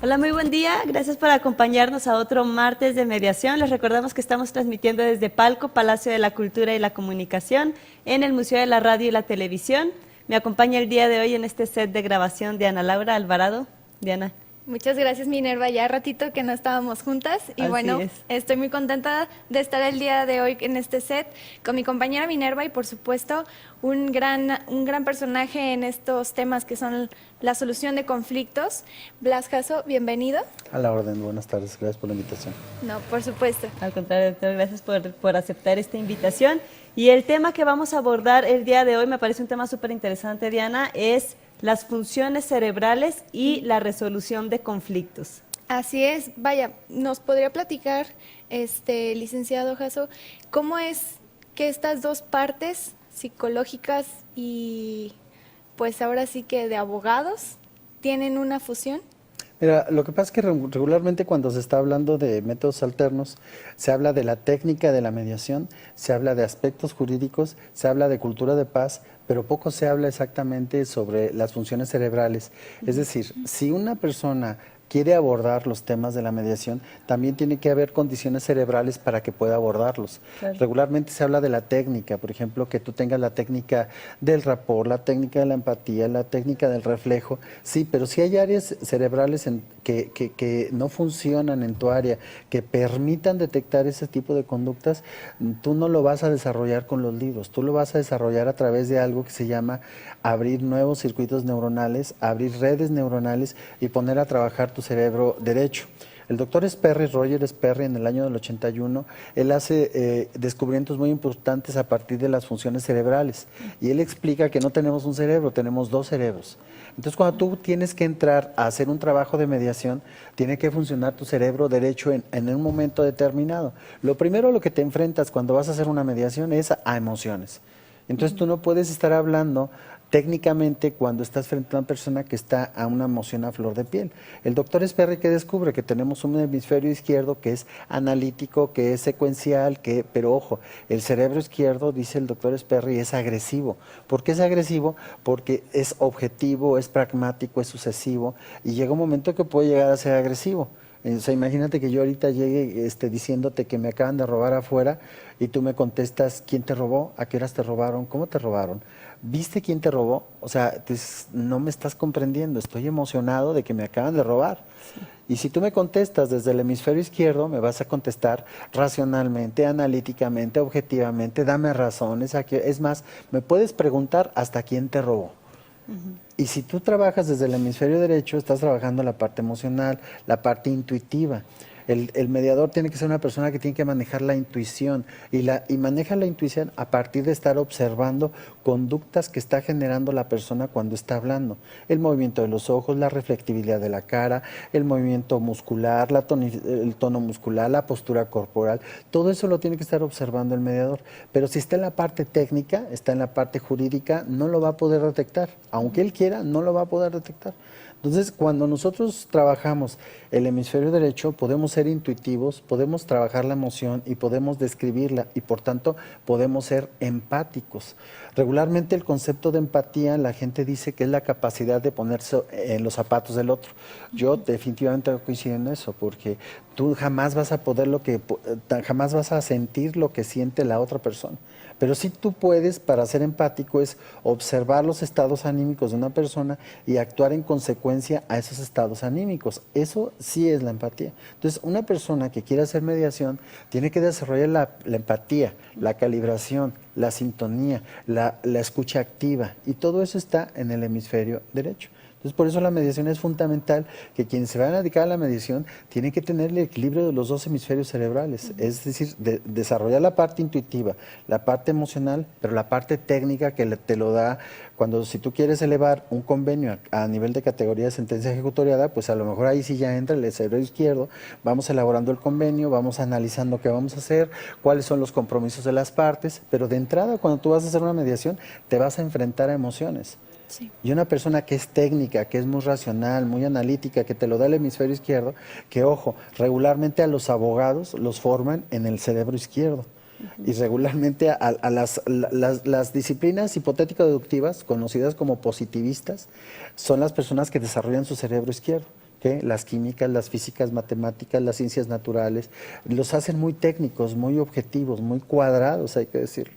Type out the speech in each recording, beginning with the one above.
Hola, muy buen día. Gracias por acompañarnos a otro martes de mediación. Les recordamos que estamos transmitiendo desde Palco, Palacio de la Cultura y la Comunicación, en el Museo de la Radio y la Televisión. Me acompaña el día de hoy en este set de grabación Diana Laura Alvarado. Diana. Muchas gracias, Minerva. Ya ratito que no estábamos juntas y Así bueno, es. estoy muy contenta de estar el día de hoy en este set con mi compañera Minerva y por supuesto un gran personaje en estos temas que son la solución de conflictos. Blas Jasso, bienvenido. A la orden, buenas tardes, gracias por la invitación. No, por supuesto. Al contrario, doctor, gracias por aceptar esta invitación. Y el tema que vamos a abordar el día de hoy, me parece un tema súper interesante, Diana, es las funciones cerebrales y la resolución de conflictos. Así es. Vaya, ¿nos podría platicar, licenciado Jasso, cómo es que estas dos partes psicológicas y pues ahora sí que de abogados tienen una fusión? Mira, lo que pasa es que regularmente cuando se está hablando de métodos alternos, se habla de la técnica de la mediación, se habla de aspectos jurídicos, se habla de cultura de paz, pero poco se habla exactamente sobre las funciones cerebrales. Es decir, si una persona quiere abordar los temas de la mediación, también tiene que haber condiciones cerebrales para que pueda abordarlos. Claro. Regularmente se habla de la técnica, por ejemplo, que tú tengas la técnica del rapport, la técnica de la empatía, la técnica del reflejo, sí, pero si hay áreas cerebrales que no funcionan en tu área, que permitan detectar ese tipo de conductas, tú no lo vas a desarrollar con los libros, tú lo vas a desarrollar a través de algo que se llama abrir nuevos circuitos neuronales, abrir redes neuronales y poner a trabajar tu cerebro derecho. El doctor Sperry, Roger Sperry, en el año del 81, él hace descubrimientos muy importantes a partir de las funciones cerebrales. Y él explica que no tenemos un cerebro, tenemos dos cerebros. Entonces, cuando tú tienes que entrar a hacer un trabajo de mediación, tiene que funcionar tu cerebro derecho en un momento determinado. Lo primero a lo que te enfrentas cuando vas a hacer una mediación es a emociones. Entonces, tú no puedes estar hablando técnicamente cuando estás frente a una persona que está a una emoción a flor de piel. El doctor Sperry que descubre que tenemos un hemisferio izquierdo que es analítico, que es secuencial, pero ojo, el cerebro izquierdo, dice el doctor Sperry, es agresivo. ¿Por qué es agresivo? Porque es objetivo, es pragmático, es sucesivo y llega un momento que puede llegar a ser agresivo. O sea, imagínate que yo ahorita llegue diciéndote que me acaban de robar afuera y tú me contestas, ¿quién te robó? ¿A qué horas te robaron? ¿Cómo te robaron? ¿Viste quién te robó? O sea, no me estás comprendiendo, estoy emocionado de que me acaban de robar. Sí. Y si tú me contestas desde el hemisferio izquierdo, me vas a contestar racionalmente, analíticamente, objetivamente, dame razones. Es más, me puedes preguntar hasta quién te robó. Y si tú trabajas desde el hemisferio derecho, estás trabajando la parte emocional, la parte intuitiva. El mediador tiene que ser una persona que tiene que manejar la intuición y maneja la intuición a partir de estar observando conductas que está generando la persona cuando está hablando. El movimiento de los ojos, la reflectividad de la cara, el movimiento muscular, el tono muscular, la postura corporal, todo eso lo tiene que estar observando el mediador. Pero si está en la parte técnica, está en la parte jurídica, no lo va a poder detectar. Aunque él quiera, no lo va a poder detectar. Entonces, cuando nosotros trabajamos el hemisferio derecho, podemos ser intuitivos, podemos trabajar la emoción y podemos describirla y por tanto podemos ser empáticos. Regularmente el concepto de empatía, la gente dice que es la capacidad de ponerse en los zapatos del otro. Yo definitivamente no coincido en eso, porque tú jamás vas a jamás vas a sentir lo que siente la otra persona. Pero sí tú puedes, para ser empático, es observar los estados anímicos de una persona y actuar en consecuencia a esos estados anímicos. Eso sí es la empatía. Entonces, una persona que quiere hacer mediación tiene que desarrollar la empatía, la calibración, la sintonía, la escucha activa, y todo eso está en el hemisferio derecho. Entonces, por eso la mediación es fundamental, que quienes se van a dedicar a la mediación tienen que tener el equilibrio de los dos hemisferios cerebrales, es decir, desarrollar la parte intuitiva, la parte emocional, pero la parte técnica que te lo da si tú quieres elevar un convenio a nivel de categoría de sentencia ejecutoriada, pues a lo mejor ahí sí ya entra el cerebro izquierdo, vamos elaborando el convenio, vamos analizando qué vamos a hacer, cuáles son los compromisos de las partes, pero de entrada cuando tú vas a hacer una mediación te vas a enfrentar a emociones. Sí. Y una persona que es técnica, que es muy racional, muy analítica, que te lo da el hemisferio izquierdo, que ojo, regularmente a los abogados los forman en el cerebro izquierdo. Y regularmente a las disciplinas hipotético-deductivas, conocidas como positivistas, son las personas que desarrollan su cerebro izquierdo. ¿qué? Las químicas, las físicas, matemáticas, las ciencias naturales, los hacen muy técnicos, muy objetivos, muy cuadrados, hay que decirlo.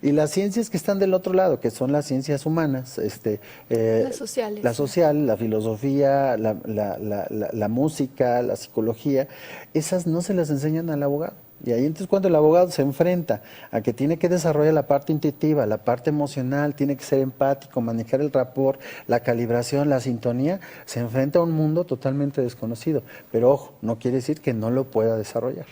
Y las ciencias que están del otro lado, que son las ciencias humanas, Las sociales. la social, la filosofía, la música, la psicología, esas no se las enseñan al abogado. Y ahí entonces cuando el abogado se enfrenta a que tiene que desarrollar la parte intuitiva, la parte emocional, tiene que ser empático, manejar el rapport, la calibración, la sintonía, se enfrenta a un mundo totalmente desconocido. Pero ojo, no quiere decir que no lo pueda desarrollar.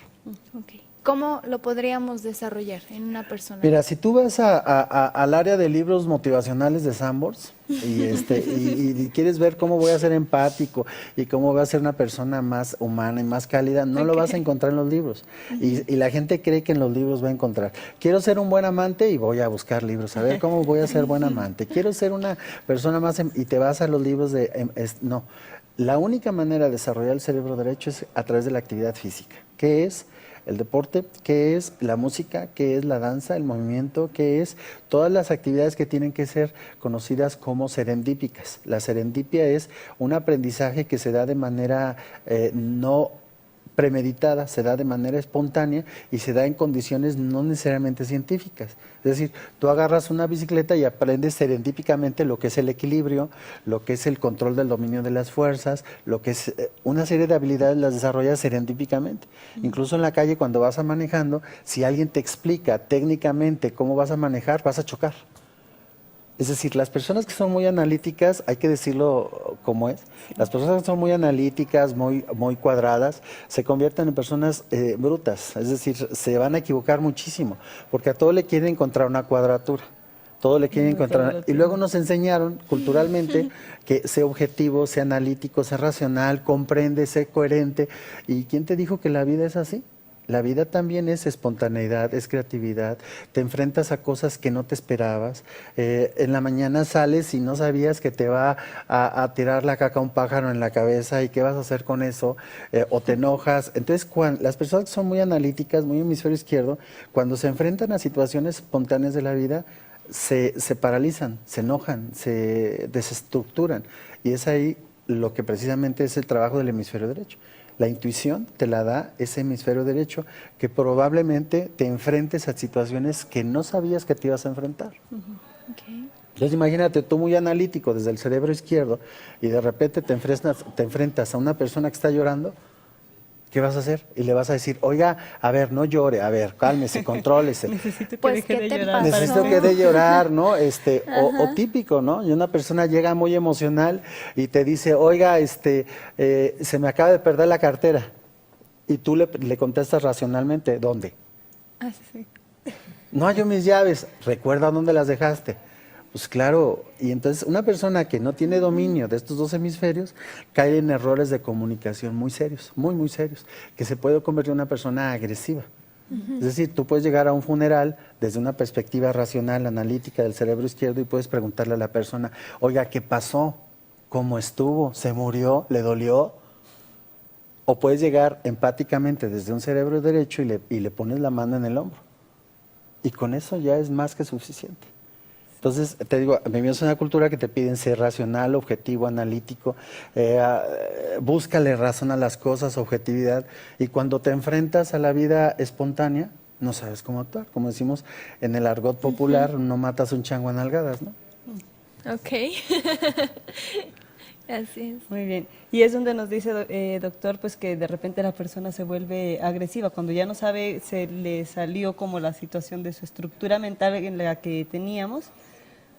Ok. ¿Cómo lo podríamos desarrollar en una persona? Mira, si tú vas al área de libros motivacionales de Sanborns y quieres ver cómo voy a ser empático y cómo voy a ser una persona más humana y más cálida, no lo vas a encontrar en los libros. Y la gente cree que en los libros va a encontrar. Quiero ser un buen amante y voy a buscar libros, a ver cómo voy a ser buen amante. Quiero ser una persona más... y te vas a los libros de... no, la única manera de desarrollar el cerebro derecho es a través de la actividad física. ¿Qué es? El deporte, qué es la música, qué es la danza, el movimiento, qué es todas las actividades que tienen que ser conocidas como serendípicas. La serendipia es un aprendizaje que se da de manera no premeditada, se da de manera espontánea y se da en condiciones no necesariamente científicas. Es decir, tú agarras una bicicleta y aprendes serendípicamente lo que es el equilibrio, lo que es el control del dominio de las fuerzas, lo que es una serie de habilidades las desarrollas serendípicamente. Incluso en la calle cuando vas manejando, si alguien te explica técnicamente cómo vas a manejar, vas a chocar. Es decir, las personas que son muy analíticas, hay que decirlo como es, las personas que son muy analíticas, muy cuadradas, se convierten en personas brutas, es decir, se van a equivocar muchísimo, porque a todo le quieren encontrar una cuadratura, todo le quieren encontrar, y luego nos enseñaron culturalmente que sea objetivo, sea analítico, sea racional, comprende, sea coherente, ¿y quién te dijo que la vida es así? La vida también es espontaneidad, es creatividad, te enfrentas a cosas que no te esperabas, en la mañana sales y no sabías que te va a tirar la caca un pájaro en la cabeza y qué vas a hacer con eso, o te enojas. Entonces, las personas que son muy analíticas, muy hemisferio izquierdo, cuando se enfrentan a situaciones espontáneas de la vida, se paralizan, se enojan, se desestructuran, y es ahí lo que precisamente es el trabajo del hemisferio derecho. La intuición te la da ese hemisferio derecho, que probablemente te enfrentes a situaciones que no sabías que te ibas a enfrentar. Entonces imagínate tú muy analítico desde el cerebro izquierdo y de repente te enfrentas a una persona que está llorando. ¿Qué vas a hacer? Y le vas a decir, oiga, a ver, no llore, a ver, cálmese, contrólese. Necesito que Pues, deje ¿qué de te llorar. pasó? Necesito que de llorar, ¿no? O típico, ¿no? Y una persona llega muy emocional y te dice, oiga, se me acaba de perder la cartera. Y tú le contestas racionalmente, ¿dónde? Ah, sí. No hallo mis llaves, recuerda dónde las dejaste. Pues claro, y entonces una persona que no tiene dominio de estos dos hemisferios cae en errores de comunicación muy serios, muy serios, que se puede convertir en una persona agresiva. Es decir, tú puedes llegar a un funeral desde una perspectiva racional, analítica del cerebro izquierdo y puedes preguntarle a la persona, oiga, ¿qué pasó? ¿Cómo estuvo? ¿Se murió? ¿Le dolió? O puedes llegar empáticamente desde un cerebro derecho y le pones la mano en el hombro. Y con eso ya es más que suficiente. Entonces, te digo, vivimos en una cultura que te piden ser racional, objetivo, analítico, búscale razón a las cosas, objetividad, y cuando te enfrentas a la vida espontánea, no sabes cómo actuar. Como decimos en el argot popular, no matas un chango a nalgadas, ¿no? Ok. Así es. Muy bien. Y es donde nos dice, doctor, pues que de repente la persona se vuelve agresiva. Cuando ya no sabe, se le salió como la situación de su estructura mental en la que teníamos,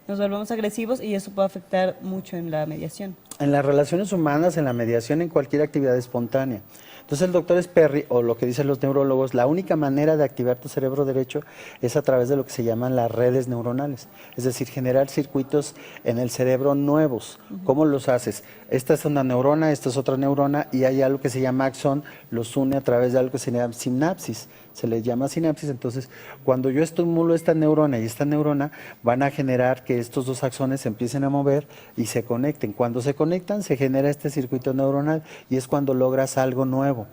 nos volvemos agresivos y eso puede afectar mucho en la mediación. En las relaciones humanas, en la mediación, en cualquier actividad espontánea. Entonces el doctor Sperry, o lo que dicen los neurólogos, la única manera de activar tu cerebro derecho es a través de lo que se llaman las redes neuronales. Es decir, generar circuitos en el cerebro nuevos. ¿Cómo los haces? Esta es una neurona, esta es otra neurona, y hay algo que se llama axón, los une a través de algo que se llama sinapsis. Se le llama sinapsis. Entonces, cuando yo estimulo esta neurona y esta neurona, van a generar que estos dos axones se empiecen a mover y se conecten. Cuando se conectan, se genera este circuito neuronal y es cuando logras algo nuevo.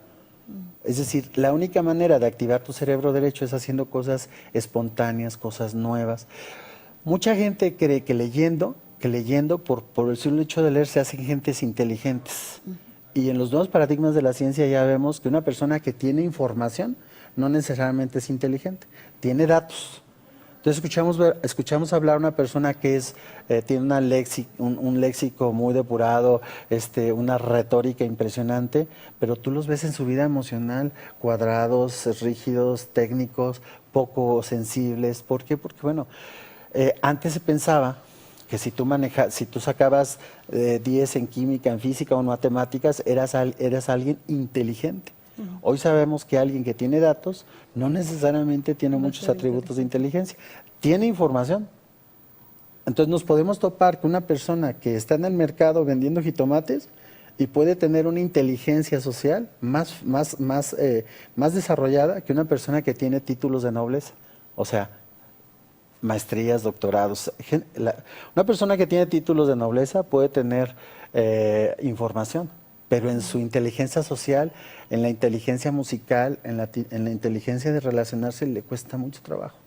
Es decir, la única manera de activar tu cerebro derecho es haciendo cosas espontáneas, cosas nuevas. Mucha gente cree que leyendo por el simple hecho de leer se hacen gentes inteligentes. Y en los nuevos paradigmas de la ciencia ya vemos que una persona que tiene información no necesariamente es inteligente, tiene datos. Entonces escuchamos hablar a una persona que tiene un léxico muy depurado, una retórica impresionante, pero tú los ves en su vida emocional cuadrados, rígidos, técnicos, poco sensibles. ¿Por qué? Porque bueno, antes se pensaba que si tú sacabas 10 en química, en física o en matemáticas, eras alguien inteligente. Hoy sabemos que alguien que tiene datos no necesariamente tiene muchos atributos de inteligencia, tiene información. Entonces nos podemos topar que una persona que está en el mercado vendiendo jitomates y puede tener una inteligencia social más desarrollada que una persona que tiene títulos de nobleza, o sea, maestrías, doctorados. Una persona que tiene títulos de nobleza puede tener información, pero en su inteligencia social, en la inteligencia musical, en la inteligencia de relacionarse, le cuesta mucho trabajo.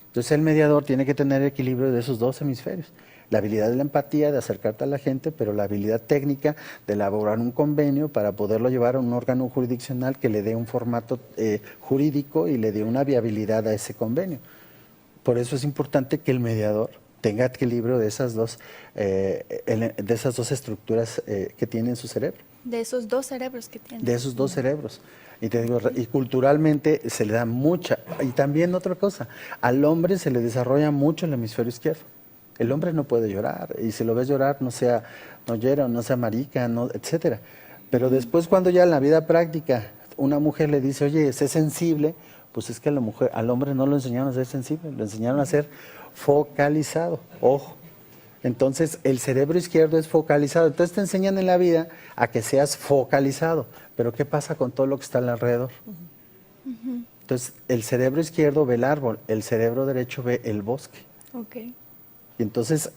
Entonces el mediador tiene que tener equilibrio de esos dos hemisferios. La habilidad de la empatía, de acercarte a la gente, pero la habilidad técnica de elaborar un convenio para poderlo llevar a un órgano jurisdiccional que le dé un formato jurídico y le dé una viabilidad a ese convenio. Por eso es importante que el mediador tenga equilibrio de esas dos estructuras que tiene en su cerebro. De esos dos cerebros que tiene. De esos dos cerebros. Y te digo, y culturalmente se le da mucha. Y también otra cosa, al hombre se le desarrolla mucho el hemisferio izquierdo. El hombre no puede llorar, y si lo ves llorar, no llora, no sea marica, etcétera. Pero después, cuando ya en la vida práctica una mujer le dice, oye, sé sensible, pues es que al hombre no lo enseñaron a ser sensible, lo enseñaron a ser focalizado. Ojo. Entonces, el cerebro izquierdo es focalizado. Entonces te enseñan en la vida a que seas focalizado. Pero ¿qué pasa con todo lo que está alrededor? Entonces, el cerebro izquierdo ve el árbol, el cerebro derecho ve el bosque. Okay. Y entonces,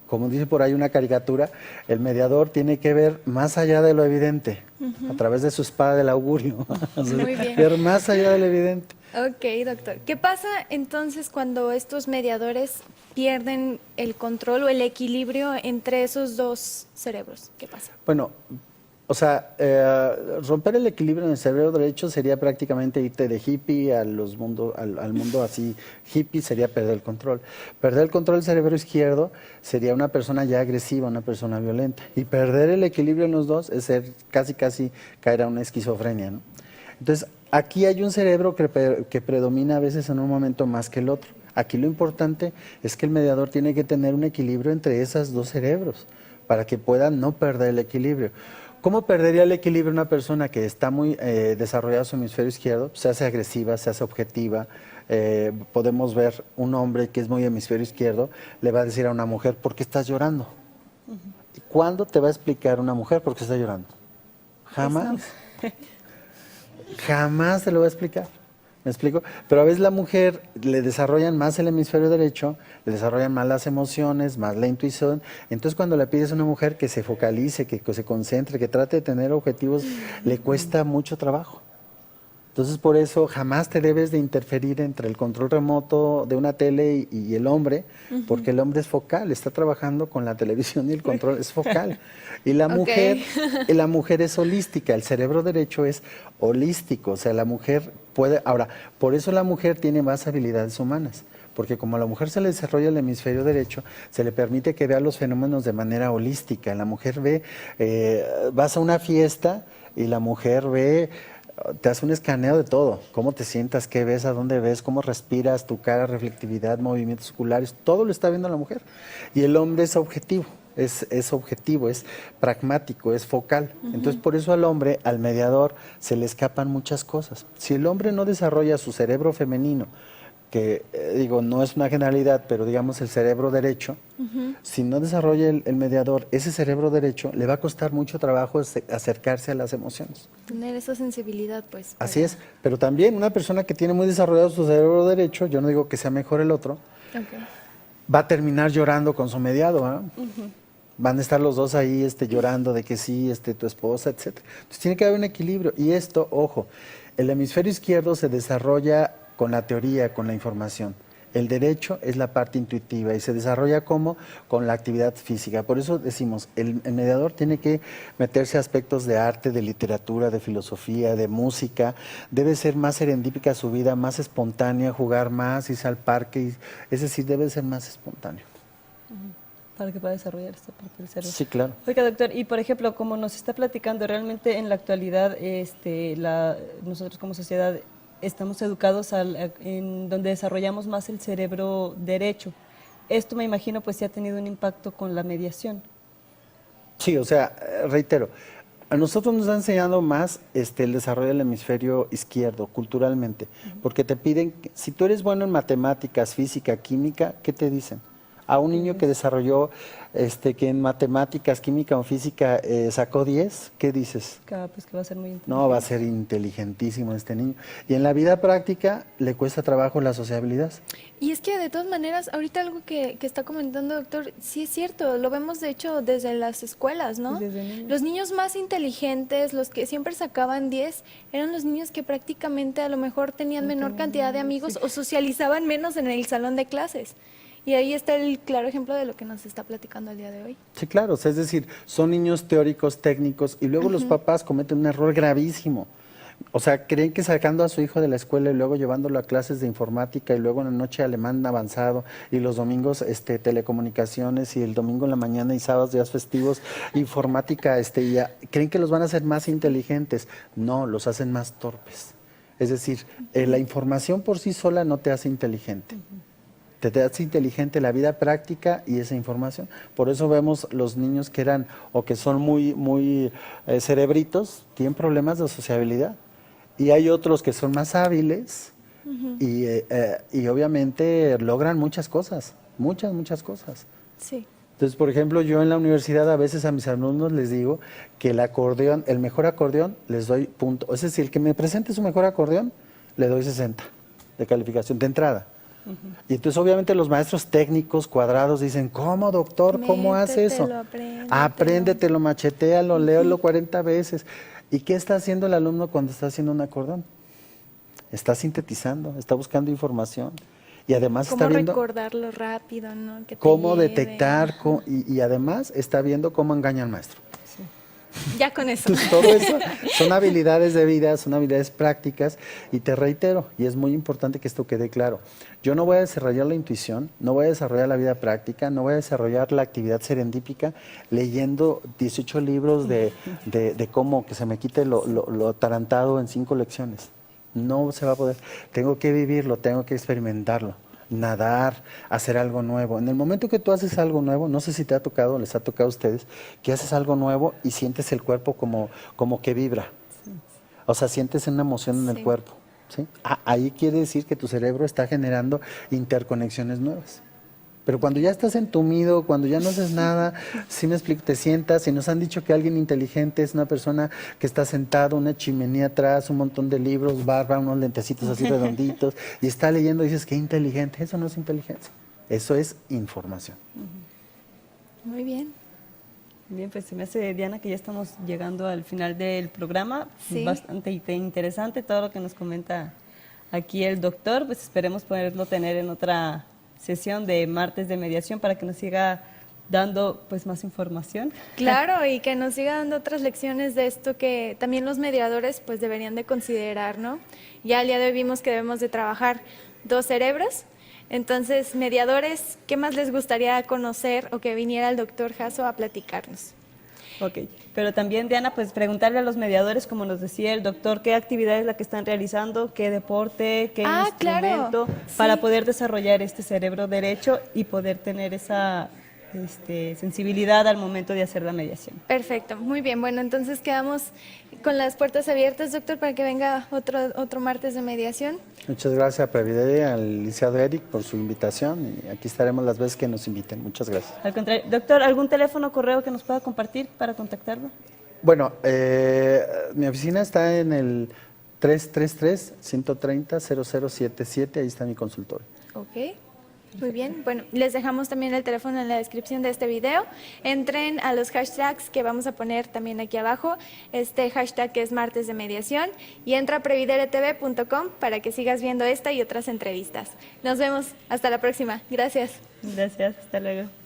como dice por ahí una caricatura, el mediador tiene que ver más allá de lo evidente, a través de su espada del augurio. Muy bien. Ver más allá de lo evidente. Ok, doctor. ¿Qué pasa entonces cuando estos mediadores pierden el control o el equilibrio entre esos dos cerebros? ¿Qué pasa? Bueno, o sea, romper el equilibrio en el cerebro derecho sería prácticamente irte de hippie al mundo así hippie, sería perder el control. Perder el control del cerebro izquierdo sería una persona ya agresiva, una persona violenta. Y perder el equilibrio en los dos es casi caer a una esquizofrenia, ¿no? Entonces, aquí hay un cerebro que predomina a veces en un momento más que el otro. Aquí lo importante es que el mediador tiene que tener un equilibrio entre esos dos cerebros para que pueda no perder el equilibrio. ¿Cómo perdería el equilibrio una persona que está muy desarrollada su hemisferio izquierdo? Se hace agresiva, se hace objetiva. Podemos ver un hombre que es muy hemisferio izquierdo, le va a decir a una mujer, ¿por qué estás llorando? ¿Cuándo te va a explicar una mujer por qué está llorando? Jamás. Jamás se lo va a explicar. ¿Me explico? Pero a veces la mujer le desarrollan más el hemisferio derecho, le desarrollan más las emociones, más la intuición. Entonces cuando le pides a una mujer que se focalice, que se concentre, que trate de tener objetivos, le cuesta mucho trabajo. Entonces por eso jamás te debes de interferir entre el control remoto de una tele y el hombre, porque el hombre es focal, está trabajando con la televisión y el control es focal. Y la mujer es holística, el cerebro derecho es holístico, o sea, la mujer puede, ahora, por eso la mujer tiene más habilidades humanas, porque como a la mujer se le desarrolla el hemisferio derecho, se le permite que vea los fenómenos de manera holística. La mujer ve, vas a una fiesta y la mujer ve, te hace un escaneo de todo, cómo te sientas, qué ves, a dónde ves, cómo respiras, tu cara, reflectividad, movimientos oculares, todo lo está viendo la mujer. Y el hombre es objetivo, es objetivo, es pragmático, es focal. Entonces por eso al hombre, al mediador, se le escapan muchas cosas. Si el hombre no desarrolla su cerebro femenino, que no es una generalidad, pero digamos el cerebro derecho, si no desarrolla el mediador, ese cerebro derecho le va a costar mucho trabajo acercarse a las emociones. Tener esa sensibilidad, pues. Así es, pero también una persona que tiene muy desarrollado su cerebro derecho, yo no digo que sea mejor el otro, va a terminar llorando con su mediado, ¿eh? Van a estar los dos ahí llorando de que sí, tu esposa, etc. Entonces tiene que haber un equilibrio. Y esto, ojo, el hemisferio izquierdo se desarrolla con la teoría, con la información. El derecho es la parte intuitiva y se desarrolla como con la actividad física. Por eso decimos, el mediador tiene que meterse a aspectos de arte, de literatura, de filosofía, de música. Debe ser más serendípica su vida, más espontánea, jugar más, irse al parque. Es decir, debe ser más espontáneo. Para que pueda desarrollar esta parte del cerebro. Sí, claro. Oiga, doctor, y por ejemplo, como nos está platicando, realmente en la actualidad nosotros como sociedad estamos educados en donde desarrollamos más el cerebro derecho. Esto me imagino pues sí ha tenido un impacto con la mediación. Sí, o sea, reitero, a nosotros nos han enseñado más el desarrollo del hemisferio izquierdo, culturalmente, porque te piden, si tú eres bueno en matemáticas, física, química, ¿qué te dicen? A un niño que desarrolló, que en matemáticas, química o física sacó 10, ¿qué dices? Pues que va a ser muy inteligente. No, va a ser inteligentísimo este niño. Y en la vida práctica le cuesta trabajo la sociabilidad. Y es que de todas maneras, ahorita algo que está comentando, doctor, sí es cierto, lo vemos de hecho desde las escuelas, ¿no? Desde niños. Los niños más inteligentes, los que siempre sacaban 10, eran los niños que prácticamente a lo mejor tenían menor cantidad de amigos o socializaban menos en el salón de clases. Y ahí está el claro ejemplo de lo que nos está platicando el día de hoy. Sí, claro, o sea, es decir, son niños teóricos, técnicos, y luego los papás cometen un error gravísimo. O sea, creen que sacando a su hijo de la escuela y luego llevándolo a clases de informática y luego en la noche alemán avanzado y los domingos telecomunicaciones y el domingo en la mañana y sábados, días festivos, informática, creen que los van a hacer más inteligentes. No, los hacen más torpes. Es decir, la información por sí sola no te hace inteligente. Te hace inteligente la vida práctica y esa información. Por eso vemos los niños que eran o que son muy cerebritos, tienen problemas de sociabilidad. Y hay otros que son más hábiles y obviamente logran muchas cosas, muchas cosas. Sí. Entonces, por ejemplo, yo en la universidad a veces a mis alumnos les digo que el mejor acordeón les doy punto. Es decir, el que me presente su mejor acordeón, le doy 60 de calificación de entrada. Y entonces obviamente los maestros técnicos cuadrados dicen, ¿cómo doctor? ¿Cómo hace eso? Apréndetelo, machetealo, léelo 40 veces. ¿Y qué está haciendo el alumno cuando está haciendo un acordeón? Está sintetizando, está buscando información. Y además está viendo recordarlo rápido, ¿no? Que te cómo lleve. detectar y además está viendo cómo engaña al maestro. Ya con eso. Entonces, todo eso son habilidades de vida, son habilidades prácticas y te reitero, y es muy importante que esto quede claro, yo no voy a desarrollar la intuición, no voy a desarrollar la vida práctica, no voy a desarrollar la actividad serendípica leyendo 18 libros de cómo que se me quite lo atarantado en 5 lecciones. No se va a poder, tengo que vivirlo, tengo que experimentarlo. Nadar, hacer algo nuevo. En el momento que tú haces algo nuevo, no sé si te ha tocado, les ha tocado a ustedes, que haces algo nuevo y sientes el cuerpo como que vibra. O sea, sientes una emoción en el cuerpo. ¿Sí? Ahí quiere decir que tu cerebro está generando interconexiones nuevas. Pero cuando ya estás entumido, cuando ya no haces nada, si me explico, te sientas y nos han dicho que alguien inteligente es una persona que está sentado, una chimenea atrás, un montón de libros, barba, unos lentecitos así redonditos, y está leyendo y dices, qué inteligente. Eso no es inteligencia, eso es información. Muy bien. Bien, pues se me hace, Diana, que ya estamos llegando al final del programa. Sí. Bastante interesante todo lo que nos comenta aquí el doctor. Pues esperemos poderlo tener en otra sesión de martes de mediación para que nos siga dando pues más información. Claro, y que nos siga dando otras lecciones de esto que también los mediadores pues deberían de considerar, ¿no? Ya al día de hoy vimos que debemos de trabajar 2 cerebros. Entonces, mediadores, ¿qué más les gustaría conocer o que viniera el doctor Jasso a platicarnos? Ok, pero también, Diana, pues preguntarle a los mediadores, como nos decía el doctor, qué actividad es la que están realizando, qué deporte, qué instrumento, claro, para sí. poder desarrollar este cerebro derecho y poder tener esa sensibilidad al momento de hacer la mediación. Perfecto, muy bien. Bueno, entonces quedamos con las puertas abiertas, doctor, para que venga otro martes de mediación. Muchas gracias a Previde, al licenciado Eric por su invitación y aquí estaremos las veces que nos inviten. Muchas gracias. Al contrario, doctor, ¿algún teléfono o correo que nos pueda compartir para contactarlo? Bueno, mi oficina está en el 333-130-0077, ahí está mi consultorio. Ok. Muy bien, bueno, les dejamos también el teléfono en la descripción de este video. Entren a los hashtags que vamos a poner también aquí abajo. Este hashtag que es Martes de Mediación y entra a previderetv.com para que sigas viendo esta y otras entrevistas. Nos vemos, hasta la próxima. Gracias. Gracias, hasta luego.